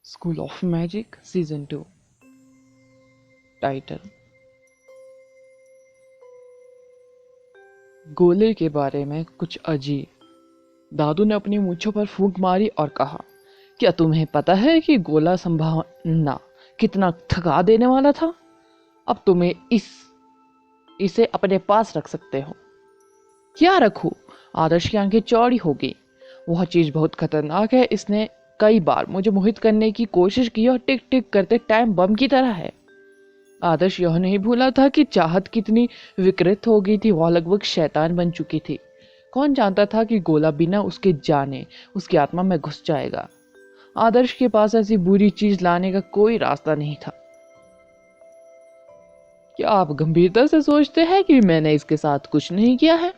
School of magic season 2। Title. गोले के बारे में कुछ अजीब। दादू ने अपनी मूंछों पर फूंक मारी और कहा, क्या तुम्हें पता है कि गोला संभालना कितना थका देने वाला था? अब तुम्हें इसे अपने पास रख सकते हो। क्या रखूं? आदर्श की आंखें चौड़ी हो गई। वह चीज बहुत खतरनाक है। इसने कई बार मुझे मोहित करने की कोशिश की और टिक टिक करते टाइम बम की तरह है। आदर्श यह नहीं भूला था कि चाहत कितनी विकृत हो गई थी। वह लगभग शैतान बन चुकी थी। कौन जानता था कि गोला बिना उसके जाने उसकी आत्मा में घुस जाएगा। आदर्श के पास ऐसी बुरी चीज लाने का कोई रास्ता नहीं था। क्या आप गंभीरता से सोचते हैं कि मैंने इसके साथ कुछ नहीं किया है?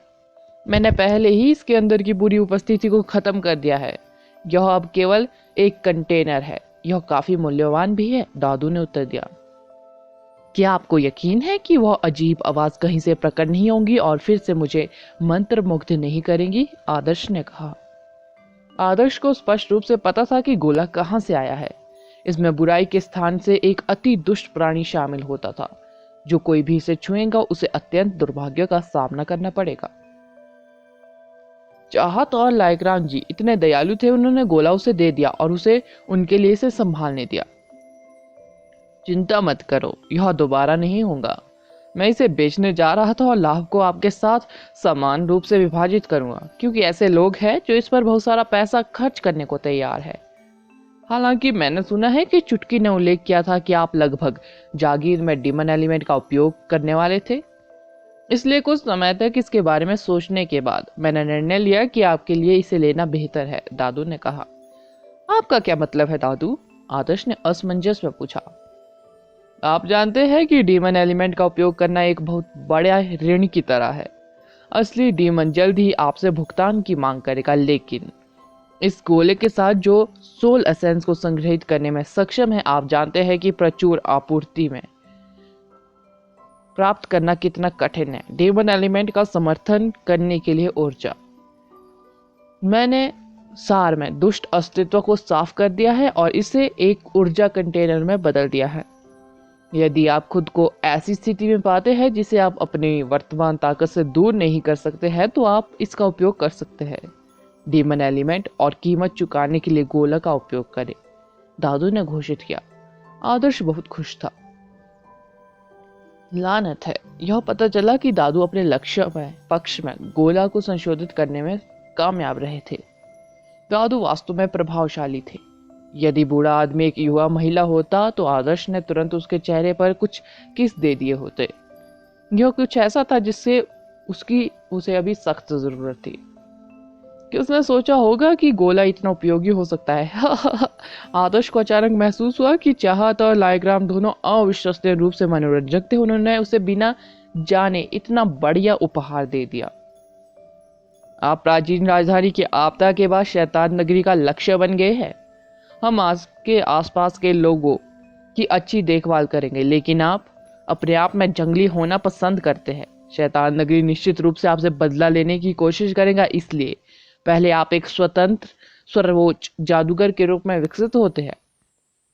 मैंने पहले ही इसके अंदर की पूरी उपस्थिति को खत्म कर दिया है। यह अब केवल एक कंटेनर है। यह काफी मूल्यवान भी है, दादू ने उत्तर दिया। क्या आपको यकीन है कि वह अजीब आवाज कहीं से प्रकट नहीं होंगी और फिर से मुझे मंत्र मुग्ध नहीं करेंगी? आदर्श ने कहा। आदर्श को स्पष्ट रूप से पता था कि गोला कहां से आया है। इसमें बुराई के स्थान से एक अति दुष्ट प्राणी शामिल होता था। जो कोई भी इसे छुएगा उसे अत्यंत दुर्भाग्य का सामना करना पड़ेगा। चाहत और लाइग्राम जी इतने दयालु थे, उन्होंने गोला उसे दे दिया और उसे उनके लिए इसे संभालने दिया। चिंता मत करो, यह दोबारा नहीं होगा। मैं इसे बेचने जा रहा था और लाभ को आपके साथ समान रूप से विभाजित करूंगा, क्योंकि ऐसे लोग हैं जो इस पर बहुत सारा पैसा खर्च करने को तैयार है। हालांकि मैंने सुना है कि चुटकी ने उल्लेख किया था कि आप लगभग जागीर में डीमन एलिमेंट का उपयोग करने वाले थे। इसलिए कुछ समय तक इसके बारे में सोचने के बाद मैंने निर्णय लिया कि आपके लिए इसे लेना बेहतर है, दादू ने कहा। आपका क्या मतलब है दादू? आदर्श ने असमंजस में पूछा। आप जानते हैं कि डीमन एलिमेंट का उपयोग करना एक बहुत बड़ा ऋण की तरह है। असली डीमन जल्द ही आपसे भुगतान की मांग करेगा, लेकिन इस गोले के साथ जो सोल एसेंस को संग्रहित करने में सक्षम है, आप जानते हैं कि प्रचुर आपूर्ति में प्राप्त करना कितना कठिन है। डीमन एलिमेंट का समर्थन करने के लिए ऊर्जा, मैंने सार में दुष्ट अस्तित्व को साफ कर दिया है और इसे एक ऊर्जा कंटेनर में बदल दिया है। यदि आप खुद को ऐसी स्थिति में पाते हैं जिसे आप अपनी वर्तमान ताकत से दूर नहीं कर सकते हैं, तो आप इसका उपयोग कर सकते हैं। डीमन एलिमेंट और कीमत चुकाने के लिए गोला का उपयोग करें, दादू ने घोषित किया। आदर्श बहुत खुश था। लानत है, यह पता चला कि दादू अपने लक्ष्य में पक्ष में गोला को संशोधित करने में कामयाब रहे थे। दादू वास्तव में प्रभावशाली थे। यदि बूढ़ा आदमी एक युवा महिला होता तो आदर्श ने तुरंत उसके चेहरे पर कुछ किस दे दिए होते। यह कुछ ऐसा था जिससे उसे अभी सख्त जरूरत थी। कि उसने सोचा होगा कि गोला इतना उपयोगी हो सकता है। आदर्श को अचानक महसूस हुआ कि चाहत और लाइग्राम दोनों अविश्वसनीय रूप से मनोरंजक थे। उन्होंने उसे बिना जाने इतना बढ़िया उपहार दे दिया। आप प्राचीन राजधानी की आपदा के बाद शैतान नगरी का लक्ष्य बन गए हैं। हम आज के आसपास के लोगों की अच्छी देखभाल करेंगे, लेकिन आप अपने आप में जंगली होना पसंद करते हैं। शैतान नगरी निश्चित रूप से आपसे बदला लेने की कोशिश करेगा, इसलिए पहले आप एक स्वतंत्र सर्वोच्च जादूगर के रूप में विकसित होते हैं।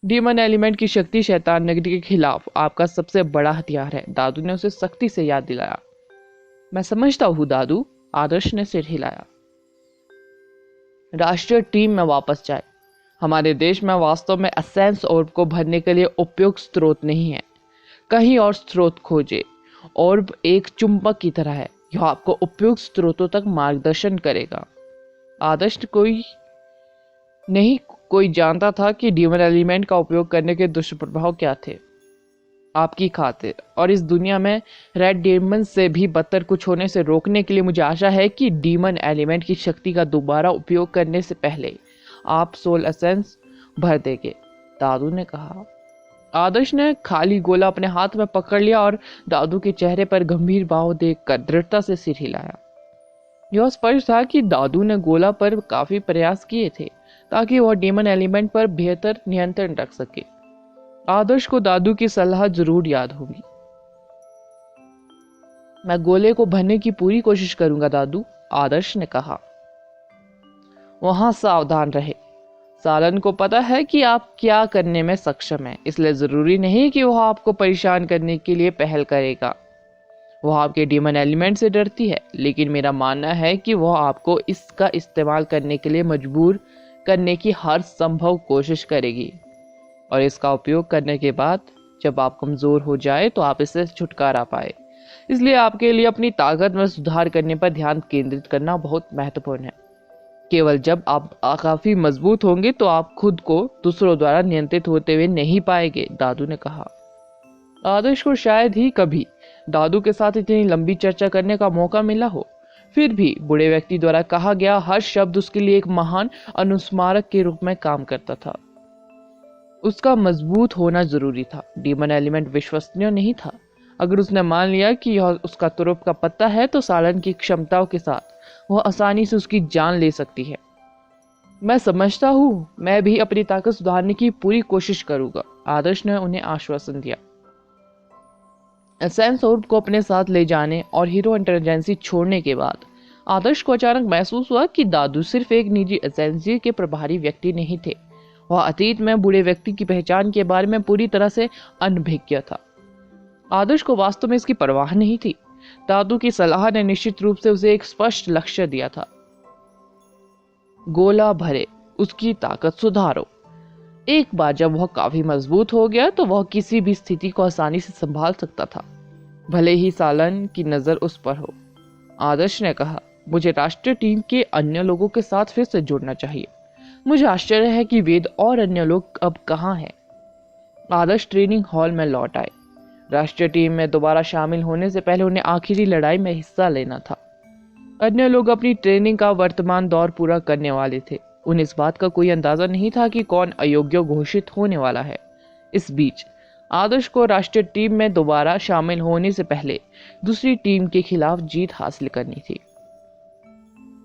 डीमन एलिमेंट की शक्ति शैतान नगरी के खिलाफ आपका सबसे बड़ा हथियार है, दादू ने उसे सख्ती से याद दिलाया। मैं समझता हूँ दादू, आदर्श ने सिर हिलाया। राष्ट्रीय टीम में वापस जाए। हमारे देश में वास्तव में एसेंस ऑर्ब को भरने के लिए उपयुक्त स्रोत नहीं है। कहीं और स्रोत खोजे। ऑर्ब एक चुंबक की तरह है, यह आपको उपयुक्त स्रोतों तक मार्गदर्शन करेगा। आदर्श कोई जानता था कि डीमन एलिमेंट का उपयोग करने के दुष्प्रभाव क्या थे। आपकी खातिर और इस दुनिया में रेड डेमन से भी बदतर कुछ होने से रोकने के लिए मुझे आशा है कि डीमन एलिमेंट की शक्ति का दोबारा उपयोग करने से पहले आप सोल एसेंस भर देंगे, दादू ने कहा। आदर्श ने खाली गोला अपने हाथ में पकड़ लिया और दादू के चेहरे पर गंभीर भाव देखकर दृढ़ता से सिर हिलाया। यह स्पष्ट था कि दादू ने गोला पर काफी प्रयास किए थे ताकि वह डीमन एलिमेंट पर बेहतर नियंत्रण रख सके। आदर्श को दादू की सलाह जरूर याद होगी। मैं गोले को भरने की पूरी कोशिश करूंगा दादू, आदर्श ने कहा। वहां सावधान रहे। सालन को पता है कि आप क्या करने में सक्षम हैं, इसलिए जरूरी नहीं कि वह आपको परेशान करने के लिए पहल करेगा। वह आपके डीमन एलिमेंट से डरती है, लेकिन मेरा मानना है कि वह आपको इसका इस्तेमाल करने के लिए मजबूर करने की हर संभव कोशिश करेगी, और इसका उपयोग करने के बाद जब आप कमज़ोर हो जाए तो आप इससे छुटकारा पाए। इसलिए आपके लिए अपनी ताकत में सुधार करने पर ध्यान केंद्रित करना बहुत महत्वपूर्ण है। केवल जब आप काफी मजबूत होंगे तो आप खुद को दूसरों द्वारा नियंत्रित होते हुए नहीं पाएंगे, दादू ने कहा। आदर्श को शायद ही कभी दादू के साथ इतनी लंबी चर्चा करने का मौका मिला हो, फिर भी बूढ़े व्यक्ति द्वारा कहा गया हर शब्द उसके लिए एक महान अनुस्मारक के रूप में काम करता था। उसका मजबूत होना जरूरी था। डीमन एलिमेंट विश्वसनीय नहीं था। अगर उसने मान लिया कि यह उसका तुरुप का पत्ता है तो सालन की क्षमताओं के साथ वह आसानी से उसकी जान ले सकती है। मैं समझता हूँ, मैं भी अपनी ताकत सुधारने की पूरी कोशिश करूंगा, आदर्श ने उन्हें आश्वासन दिया। एसेंस ऑर्ब को अपने साथ ले जाने और हीरो इंटेलिजेंसी छोड़ने के बाद आदर्श को अचानक महसूस हुआ कि दादू सिर्फ एक निजी एजेंसी के प्रभारी व्यक्ति नहीं थे। वह अतीत में बूढ़े व्यक्ति की पहचान के बारे में पूरी तरह से अनभिज्ञ था। आदर्श को वास्तव में इसकी परवाह नहीं थी। दादू की सलाह ने निश्चित रूप से उसे एक स्पष्ट लक्ष्य दिया था। गोला भरे, उसकी ताकत सुधारो। एक बार जब वह काफी मजबूत हो गया तो वह किसी भी स्थिति को आसानी से संभाल सकता था, भले ही सालन की नजर उस पर हो। आदर्श ने कहा, मुझे राष्ट्रीय टीम के अन्य लोगों के साथ फिर से जुड़ना चाहिए। मुझे आश्चर्य है कि वेद और अन्य लोग अब कहाँ हैं। आदर्श ट्रेनिंग हॉल में लौट आए। राष्ट्रीय टीम में दोबारा शामिल होने से पहले उन्हें आखिरी लड़ाई में हिस्सा लेना था। अन्य लोग अपनी ट्रेनिंग का वर्तमान दौर पूरा करने वाले थे। उन्हें इस बात का कोई अंदाजा नहीं था कि कौन अयोग्य घोषित होने वाला है। इस बीच आदर्श को राष्ट्रीय टीम में दोबारा शामिल होने से पहले दूसरी टीम के खिलाफ जीत हासिल करनी थी।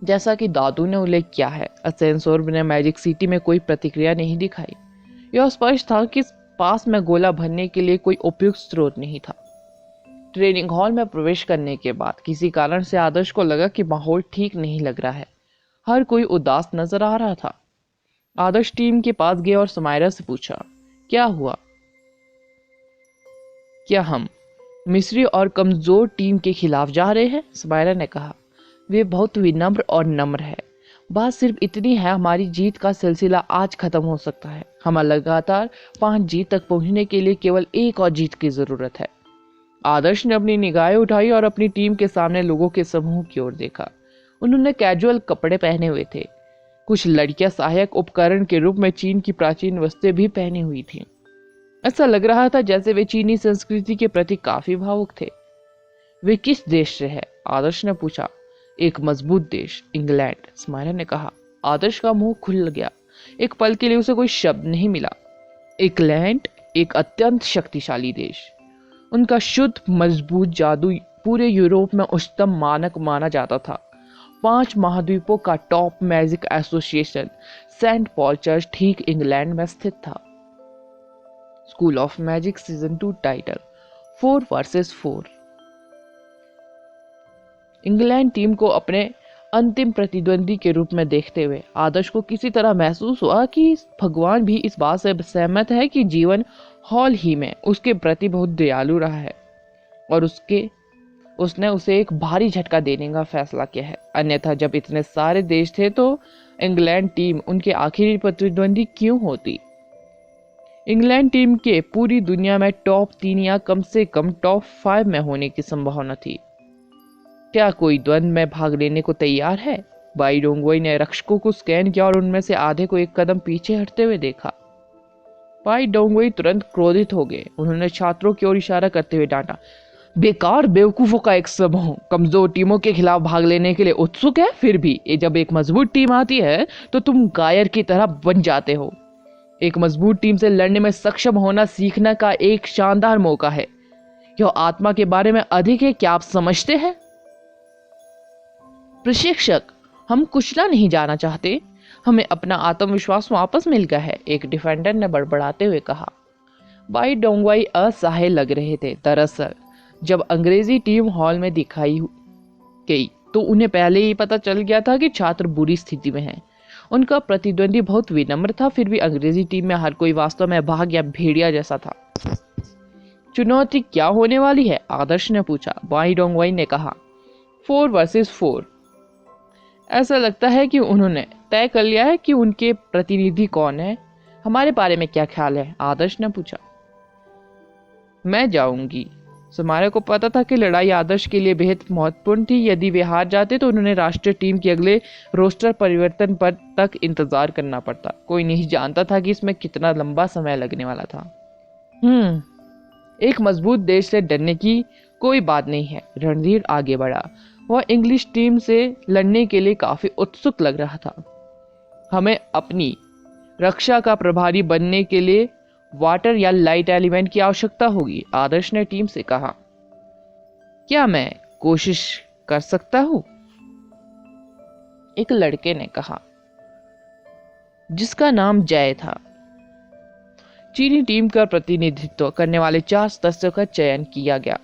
जैसा कि दादू ने उल्लेख किया है, एसेंस ऑर्ब ने मैजिक सिटी में कोई प्रतिक्रिया नहीं दिखाई। यह स्पष्ट था कि पास में गोला भरने के लिए कोई उपयुक्त स्रोत नहीं था। ट्रेनिंग हॉल में प्रवेश करने के बाद किसी कारण से आदर्श को लगा कि माहौल ठीक नहीं लग रहा है। हर कोई उदास नजर आ रहा था। आदर्श टीम के पास गया और समायरा से पूछा, क्या हुआ? क्या हम मिस्री और कमजोर टीम के खिलाफ जा रहे हैं? समायरा ने कहा। वे बहुत विनम्र और नम्र है। बात सिर्फ इतनी है, हमारी जीत का सिलसिला आज खत्म हो सकता है। हमें लगातार 5 जीत तक पहुंचने के लिए केवल एक और जीत की जरूरत है। आदर्श ने अपनी निगाहें उठाई और अपनी टीम के सामने लोगों के समूह की ओर देखा। उन्होंने कैजुअल कपड़े पहने हुए थे। कुछ लड़कियां सहायक उपकरण के रूप में चीन की प्राचीन वस्तें भी पहनी हुई थीं। ऐसा लग रहा था जैसे वे चीनी संस्कृति के प्रति काफी भावुक थे। वे किस देश से है? आदर्श ने पूछा। एक मजबूत देश, इंग्लैंड, स्माइलर ने कहा। आदर्श का मुंह खुल गया। एक पल के लिए उसे कोई शब्द नहीं मिला। इंग्लैंड एक अत्यंत शक्तिशाली देश। उनका शुद्ध मजबूत जादू पूरे यूरोप में उच्चतम मानक माना जाता था। 5 महाद्वीपों का top magic association Saint Paul church ठीक इंग्लैंड में स्थित था। School of magic season 2 title 4 versus 4। England team को अपने अंतिम प्रतिद्वंदी के रूप में देखते हुए आदर्श को किसी तरह महसूस हुआ कि भगवान भी इस बात से सहमत है कि जीवन हॉल ही में उसके प्रति बहुत दयालु रहा है और उसने उसे एक भारी झटका देने का फैसला किया है। अन्यथा जब इतने सारे देश थे तो इंग्लैंड टीम उनके आखिरी प्रतिद्वंदी क्यों होती? इंग्लैंड टीम के पूरी दुनिया में टॉप 3 या कम से कम टॉप 5 में होने की संभावना थी। क्या कोई द्वंद्व में भाग लेने को तैयार है? बाई डोंगोई ने रक्षकों को स्कैन किया और उनमें से आधे को एक कदम पीछे हटते हुए देखा। बाई डोंगोई तुरंत क्रोधित हो गए। उन्होंने छात्रों की ओर इशारा करते हुए डांटा, बेकार बेवकूफों का एक समूह कमजोर टीमों के खिलाफ भाग लेने के लिए उत्सुक है। फिर भी जब एक मजबूत टीम आती है तो तुम गायर की तरह बन जाते हो। एक मजबूत टीम से लड़ने में सक्षम होना सीखने का एक शानदार मौका है। यह आत्मा के बारे में अधिक है, क्या आप समझते हैं? प्रशिक्षक, हम कुचला नहीं जाना चाहते, हमें अपना आत्मविश्वास वापस मिल गया है, एक डिफेंडर ने बड़बड़ाते हुए कहा। बाई डोंगवाई असहाय लग रहे थे। दरअसल जब अंग्रेजी टीम हॉल में दिखाई गई तो उन्हें पहले ही पता चल गया था कि छात्र बुरी स्थिति में हैं। उनका प्रतिद्वंदी बहुत विनम्र था, फिर भी अंग्रेजी टीम में हर कोई वास्तव में बाघ या भेड़िया जैसा था। चुनौती क्या होने वाली है? आदर्श ने पूछा। बाई डोंगवाई ने कहा, 4 वर्सेस 4। ऐसा लगता है कि उन्होंने तय कर लिया है कि उनके प्रतिनिधि कौन है। हमारे बारे में क्या ख्याल है? आदर्श ने पूछा। मैं जाऊंगी। समारा को पता था कि लड़ाई आदर्श के लिए बेहद महत्वपूर्ण थी। यदि वे हार जाते तो उन्होंने राष्ट्रीय टीम के अगले रोस्टर परिवर्तन पर तक इंतजार करना पड़ता। कोई नहीं जानता था कि इसमें कितना लंबा समय लगने वाला था। एक मजबूत देश से डरने की कोई बात नहीं है। रणधीर आगे बढ़ा। वह इंग्लिश टीम से लड़ने के लिए काफी उत्सुक लग रहा था। हमें अपनी रक्षा का प्रभारी बनने के लिए वाटर या लाइट एलिमेंट की आवश्यकता होगी। आदर्श ने टीम से कहा। क्या मैं कोशिश कर सकता हूं? एक लड़के ने कहा, जिसका नाम जय था। चीनी टीम का प्रतिनिधित्व करने वाले 4 सदस्यों का चयन किया गया।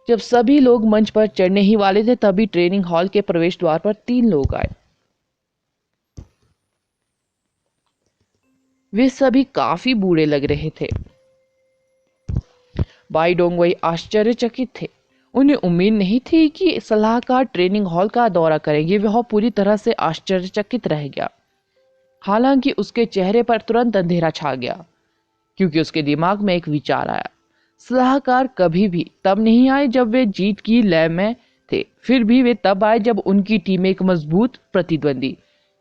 जब सभी लोग मंच पर चढ़ने ही वाले थे, तभी ट्रेनिंग हॉल के प्रवेश द्वार पर 3 लोग आए। वे सभी काफी बूढ़े लग रहे थे। बाई डोंगवई आश्चर्यचकित थे। उन्हें उम्मीद नहीं थी कि सलाहकार ट्रेनिंग हॉल का दौरा करेंगे। वह पूरी तरह से आश्चर्यचकित रह गया। हालांकि उसके चेहरे पर तुरंत अंधेरा छा गया, क्योंकि उसके दिमाग में एक विचार आया। सलाहकार कभी भी तब नहीं आए जब वे जीत की लय में थे, फिर भी वे तब आए जब उनकी टीम एक मजबूत प्रतिद्वंदी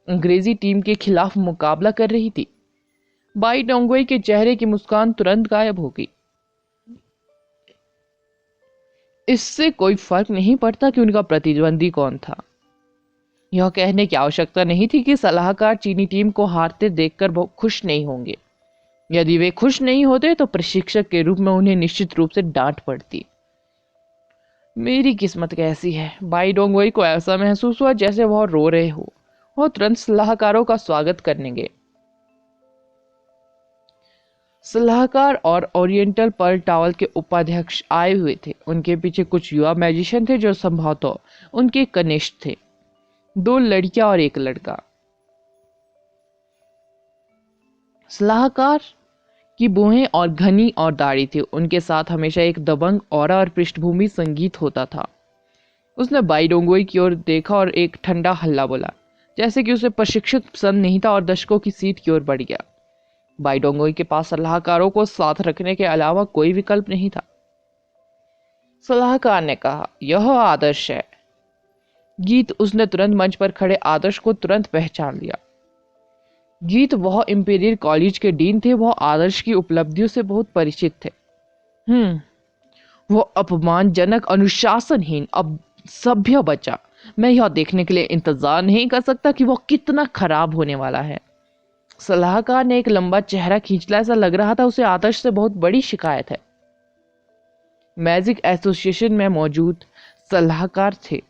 अंग्रेजी टीम के खिलाफ मुकाबला कर रही थी। बाई डोंगवई के चेहरे की मुस्कान तुरंत गायब हो गई। इससे कोई फर्क नहीं पड़ता कि उनका प्रतिद्वंदी कौन था। यह कहने की आवश्यकता नहीं थी कि सलाहकार चीनी टीम को हारते देखकर बहुत खुश नहीं होंगे। यदि वे खुश नहीं होते तो प्रशिक्षक के रूप में उन्हें निश्चित रूप से डांट पड़ती। मेरी किस्मत कैसी है। बाई डोंगवई को ऐसा महसूस हुआ जैसे वह रो रहे हो। वह तुरंत सलाहकारों का स्वागत करने गए। सलाहकार और ओरिएंटल पर्ल टावल के उपाध्यक्ष आए हुए थे। उनके पीछे कुछ युवा मैजिशियन थे जो संभवतः उनके कनिष्ठ थे। 2 लड़कियां और 1 लड़का। सलाहकार की भौहें और घनी और दाढ़ी थी। उनके साथ हमेशा एक दबंग ऑरा और पृष्ठभूमि संगीत होता था। उसने बाई डोंगवई की ओर देखा और एक ठंडा हल्ला बोला, जैसे कि उसे प्रशिक्षक पसंद नहीं था, और दर्शकों की सीट की ओर बढ़ गया। बाई डोंगवई के पास सलाहकारों को साथ रखने के अलावा कोई विकल्प नहीं था। सलाहकार ने कहा, यह आदर्श है। गीत। उसने तुरंत मंच पर खड़े आदर्श को तुरंत पहचान लिया। गीत वह इंपीरियल कॉलेज के डीन थे। वह आदर्श की उपलब्धियों से बहुत परिचित थे। वह अपमानजनक, अनुशासनहीन, अब सभ्य बचा। मैं यह देखने के लिए इंतजार नहीं कर सकता कि वह कितना खराब होने वाला है। सलाहकार ने एक लंबा चेहरा खींच लिया। ऐसा लग रहा था उसे आदर्श से बहुत बड़ी शिकायत है। मैजिक एसोसिएशन में मौजूद सलाहकार थे।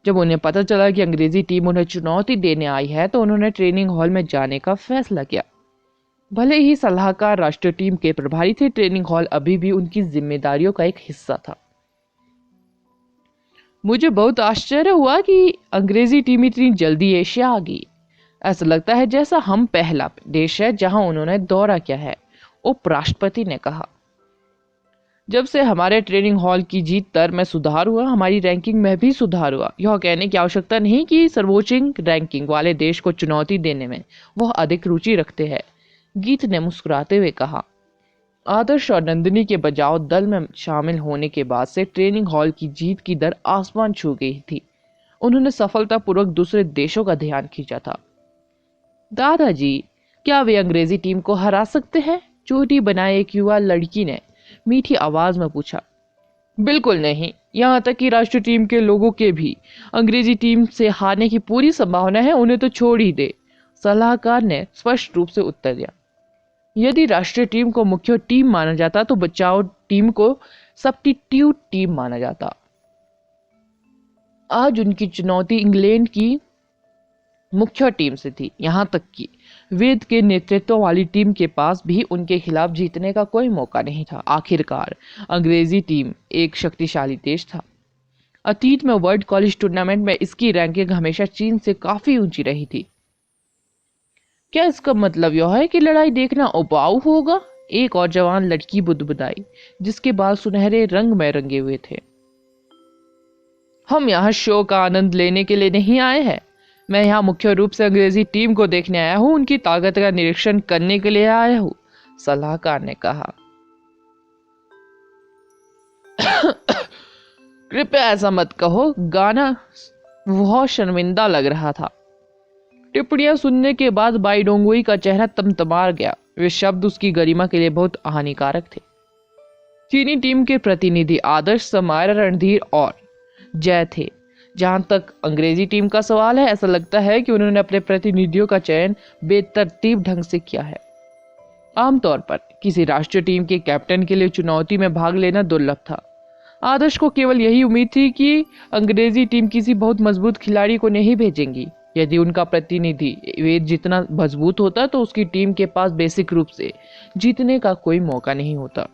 जब उन्हें पता चला कि अंग्रेजी टीम उन्हें चुनौती देने आई है, तो उन्होंने ट्रेनिंग हॉल में जाने का फैसला किया। भले ही सलाहकार राष्ट्रीय टीम के प्रभारी थे, ट्रेनिंग हॉल अभी भी उनकी जिम्मेदारियों का एक हिस्सा था। मुझे बहुत आश्चर्य हुआ कि अंग्रेजी टीम इतनी जल्दी एशिया आ गई। ऐसा लगता है जैसा हम पहला देश है जहां उन्होंने दौरा किया है, उपराष्ट्रपति ने कहा। जब से हमारे ट्रेनिंग हॉल की जीत दर में सुधार हुआ, हमारी रैंकिंग में भी सुधार हुआ। यह कहने की आवश्यकता नहीं कि सर्वोच्च रैंकिंग वाले देश को चुनौती देने में वह अधिक रुचि रखते हैं, गीत ने मुस्कुराते हुए कहा। आदर्श और नंदिनी के बचाव दल में शामिल होने के बाद से ट्रेनिंग हॉल की जीत की दर आसमान छू गई थी। उन्होंने सफलतापूर्वक दूसरे देशों का ध्यान खींचा था। दादाजी, क्या वे अंग्रेजी टीम को हरा सकते हैं? चोटी बनाए एक युवा लड़की ने मीठी आवाज में पूछा। बिल्कुल नहीं। यहाँ तक कि राष्ट्रीय टीम के लोगों के भी अंग्रेजी टीम से हारने की पूरी संभावना है। उन्हें तो छोड़ ही दे, सलाहकार ने स्पष्ट रूप से उत्तर दिया। यदि राष्ट्रीय टीम को मुख्य टीम माना जाता तो बचाव टीम को सब्स्टिट्यूट टीम माना जाता। आज उनकी चुनौती इंग्लैंड की मुख्य टीम से थी। यहाँ तक कि वेद के नेतृत्व वाली टीम के पास भी उनके खिलाफ जीतने का कोई मौका नहीं था। आखिरकार अंग्रेजी टीम एक शक्तिशाली देश था। अतीत में वर्ल्ड कॉलेज टूर्नामेंट में इसकी रैंकिंग हमेशा चीन से काफी ऊंची रही थी। क्या इसका मतलब यह है कि लड़ाई देखना उबाऊ होगा? एक और जवान लड़की बुदबुदाई, जिसके बाल सुनहरे रंग में रंगे हुए थे। हम यहाँ शो का आनंद लेने के लिए नहीं आए हैं। मैं यहाँ मुख्य रूप से अंग्रेजी टीम को देखने आया हूँ, उनकी ताकत का निरीक्षण करने के लिए आया हूँ, सलाहकार ने कहा। कृपया ऐसा मत कहो, गाना बहुत शर्मिंदा लग रहा था। टिप्पणियां सुनने के बाद बाईडोंगुई का चेहरा तमतमार गया। वे शब्द उसकी गरिमा के लिए बहुत हानिकारक थे। चीनी टीम के प्रतिनिधि आदर्श, समायरा, रणधीर और जय थे। जहां तक अंग्रेजी टीम का सवाल है, ऐसा लगता है कि उन्होंने अपने प्रतिनिधियों का चयन बेतरतीब ढंग से किया है। आमतौर पर किसी राष्ट्रीय टीम के कैप्टन के लिए चुनौती में भाग लेना दुर्लभ था। आदर्श को केवल यही उम्मीद थी कि अंग्रेजी टीम किसी बहुत मजबूत खिलाड़ी को नहीं भेजेंगी। यदि उनका प्रतिनिधि वे जितना मजबूत होता तो उसकी टीम के पास बेसिक रूप से जीतने का कोई मौका नहीं होता।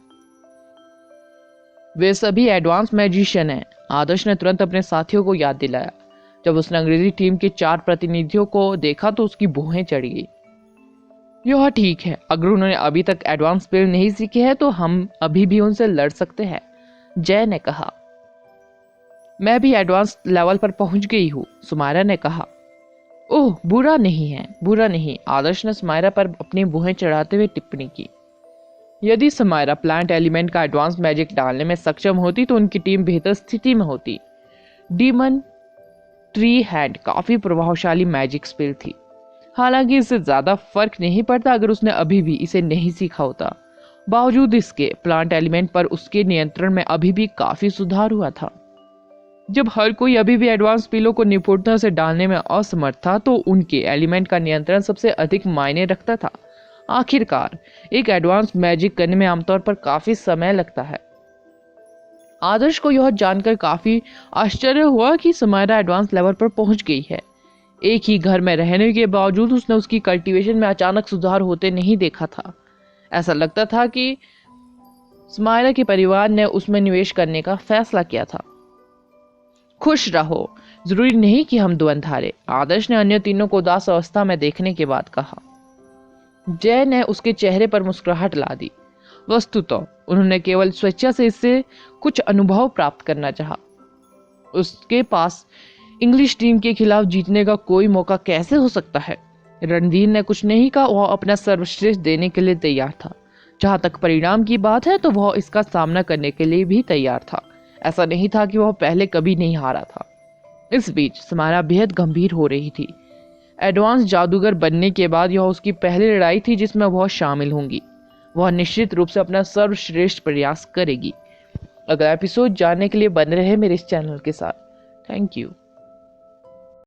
वे सभी एडवांस मैजिशियन हैं, आदर्श ने तुरंत अपने साथियों को याद दिलाया। जब उसने अंग्रेजी टीम के 4 प्रतिनिधियों को देखा तो उसकी भौहें चढ़ गई। यह ठीक है, अगर उन्होंने अभी तक एडवांस स्पेल नहीं सीखे हैं तो हम अभी भी उनसे लड़ सकते हैं, जय ने कहा। मैं भी एडवांस लेवल पर पहुंच गई हूँ, सुमायरा ने कहा। ओह, बुरा नहीं है, बुरा नहीं, आदर्श ने सुमायरा पर अपनी भुहें चढ़ाते हुए टिप्पणी की। यदि समायरा प्लांट एलिमेंट का एडवांस मैजिक डालने में सक्षम होती तो उनकी टीम बेहतर स्थिति में होती। डीमन ट्री हैंड काफी प्रभावशाली मैजिक स्पेल थी। हालांकि इससे ज्यादा फर्क नहीं पड़ता अगर उसने अभी भी इसे नहीं सीखा होता। बावजूद इसके प्लांट एलिमेंट पर उसके नियंत्रण में अभी भी काफी सुधार हुआ था। जब हर कोई अभी भी एडवांस स्पेलों को निपुणता से डालने में असमर्थ था तो उनके एलिमेंट का नियंत्रण सबसे अधिक मायने रखता था। आखिरकार एक एडवांस मैजिक करने में आमतौर पर काफी समय लगता है। आदर्श को यह जानकर काफी आश्चर्य हुआ कि समायरा एडवांस लेवल पर पहुंच गई है। एक ही घर में रहने के बावजूद उसने उसकी कल्टीवेशन में अचानक सुधार होते नहीं देखा था। ऐसा लगता था कि समायरा के परिवार ने उसमें निवेश करने का फैसला किया था। खुश रहो, जरूरी नहीं कि हम द्वंद्व हारे, आदर्श ने अन्य तीनों को उदास अवस्था में देखने के बाद कहा। जय ने उसके चेहरे पर मुस्कुराहट ला दी। वस्तुतः उन्होंने केवल स्वेच्छा से इससे कुछ अनुभव प्राप्त करना चाहा। उसके पास इंग्लिश टीम के खिलाफ जीतने का कोई मौका कैसे हो सकता है? रणधीर ने कुछ नहीं कहा, वह अपना सर्वश्रेष्ठ देने के लिए तैयार था। जहां तक परिणाम की बात है तो वह इसका सामना करने के लिए भी तैयार था। ऐसा नहीं था कि वह पहले कभी नहीं हारा था। इस बीच समायरा बेहद गंभीर हो रही थी। एडवांस जादूगर बनने के बाद यह उसकी पहली लड़ाई थी जिसमें वह शामिल होंगी। वह निश्चित रूप से अपना सर्वश्रेष्ठ प्रयास करेगी। अगला एपिसोड जानने के लिए बने रहे मेरे इस चैनल के साथ। Thank you.